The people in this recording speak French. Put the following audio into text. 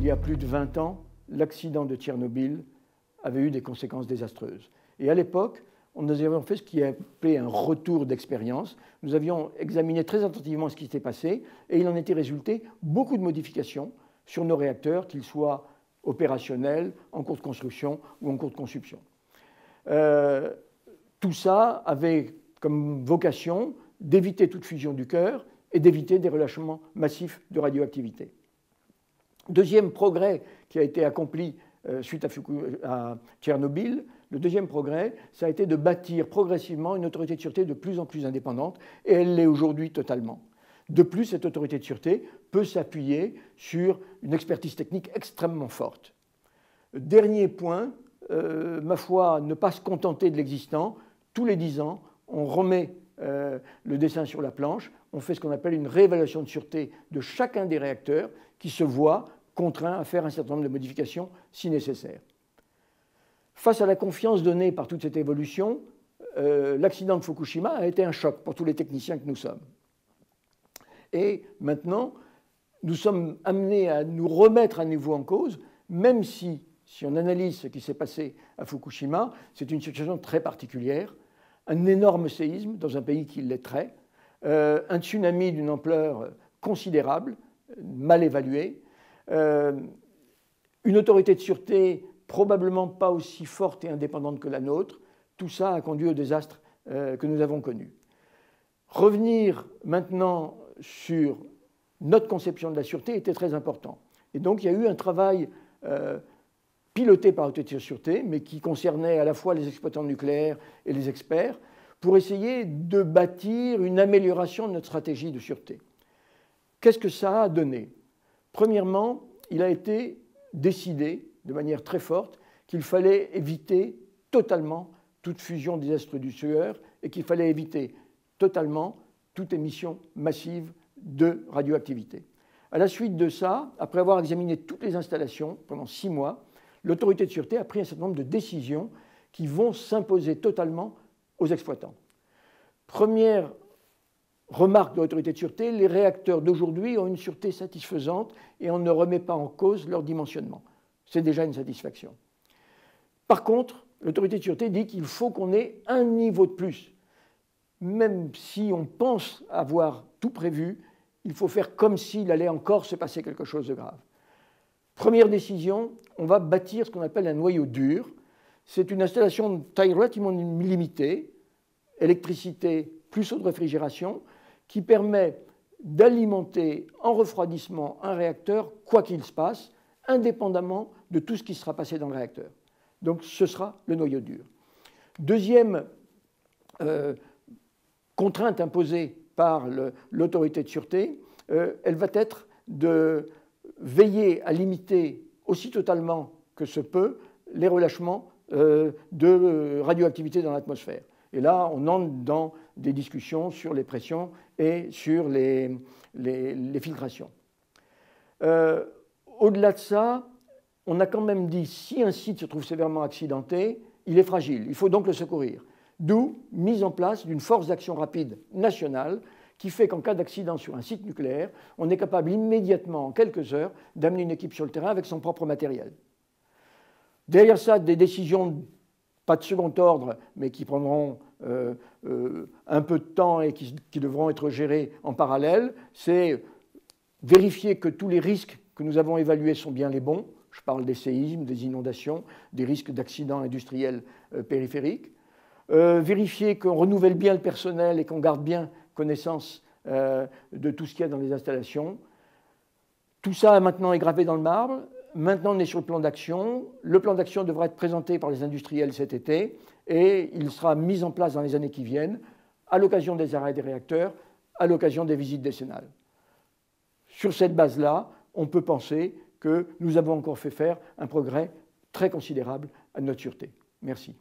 y a plus de 20 ans, l'accident de Tchernobyl avait eu des conséquences désastreuses. Et à l'époque, nous avions fait ce qui est appelé un retour d'expérience. Nous avions examiné très attentivement ce qui s'était passé et il en était résulté beaucoup de modifications sur nos réacteurs, qu'ils soient opérationnels, en cours de construction ou en cours de conception. Tout ça avait comme vocation d'éviter toute fusion du cœur et d'éviter des relâchements massifs de radioactivité. Deuxième progrès qui a été accompli suite à Tchernobyl, le deuxième progrès, ça a été de bâtir progressivement une autorité de sûreté de plus en plus indépendante, et elle l'est aujourd'hui totalement. De plus, cette autorité de sûreté peut s'appuyer sur une expertise technique extrêmement forte. Dernier point, ma foi, ne pas se contenter de l'existant. Tous les 10 ans, on remet le dessin sur la planche, on fait ce qu'on appelle une réévaluation de sûreté de chacun des réacteurs qui se voit contraint à faire un certain nombre de modifications si nécessaire. Face à la confiance donnée par toute cette évolution, l'accident de Fukushima a été un choc pour tous les techniciens que nous sommes. Et maintenant, nous sommes amenés à nous remettre à nouveau en cause, même si on analyse ce qui s'est passé à Fukushima, c'est une situation très particulière, un énorme séisme dans un pays qui l'est un tsunami d'une ampleur considérable, mal évaluée, une autorité de sûreté probablement pas aussi forte et indépendante que la nôtre. Tout ça a conduit au désastre que nous avons connu. Revenir maintenant sur notre conception de la sûreté était très important. Et donc il y a eu un travail piloté par l'autorité de sûreté, mais qui concernait à la fois les exploitants nucléaires et les experts, pour essayer de bâtir une amélioration de notre stratégie de sûreté. Qu'est-ce que ça a donné? Premièrement, il a été décidé de manière très forte qu'il fallait éviter totalement toute fusion désastreuse du sueur et qu'il fallait éviter totalement toute émission massive de radioactivité. À la suite de ça, après avoir examiné toutes les installations pendant 6 mois, l'autorité de sûreté a pris un certain nombre de décisions qui vont s'imposer totalement aux exploitants. Première remarque de l'autorité de sûreté, les réacteurs d'aujourd'hui ont une sûreté satisfaisante et on ne remet pas en cause leur dimensionnement. C'est déjà une satisfaction. Par contre, l'autorité de sûreté dit qu'il faut qu'on ait un niveau de plus. Même si on pense avoir tout prévu, il faut faire comme s'il allait encore se passer quelque chose de grave. Première décision, on va bâtir ce qu'on appelle un noyau dur. C'est une installation de taille relativement limitée, électricité plus eau de réfrigération, qui permet d'alimenter en refroidissement un réacteur, quoi qu'il se passe, indépendamment de tout ce qui sera passé dans le réacteur. Donc ce sera le noyau dur. Deuxième contrainte imposée par l'autorité de sûreté, elle va être de veiller à limiter aussi totalement que se peut les relâchements de radioactivité dans l'atmosphère. Et là, on entre dans des discussions sur les pressions et sur les filtrations. Au-delà de ça, on a quand même dit, si un site se trouve sévèrement accidenté, il est fragile, il faut donc le secourir. D'où mise en place d'une force d'action rapide nationale qui fait qu'en cas d'accident sur un site nucléaire, on est capable immédiatement, en quelques heures, d'amener une équipe sur le terrain avec son propre matériel. Derrière ça, des décisions, pas de second ordre, mais qui prendront un peu de temps et qui devront être gérées en parallèle, c'est vérifier que tous les risques que nous avons évalués sont bien les bons. Je parle des séismes, des inondations, des risques d'accidents industriels périphériques. Vérifier qu'on renouvelle bien le personnel et qu'on garde bien connaissance de tout ce qu'il y a dans les installations. Tout ça maintenant est gravé dans le marbre. Maintenant, on est sur le plan d'action. Le plan d'action devra être présenté par les industriels cet été et il sera mis en place dans les années qui viennent à l'occasion des arrêts des réacteurs, à l'occasion des visites décennales. Sur cette base-là, on peut penser que nous avons encore fait faire un progrès très considérable à notre sûreté. Merci.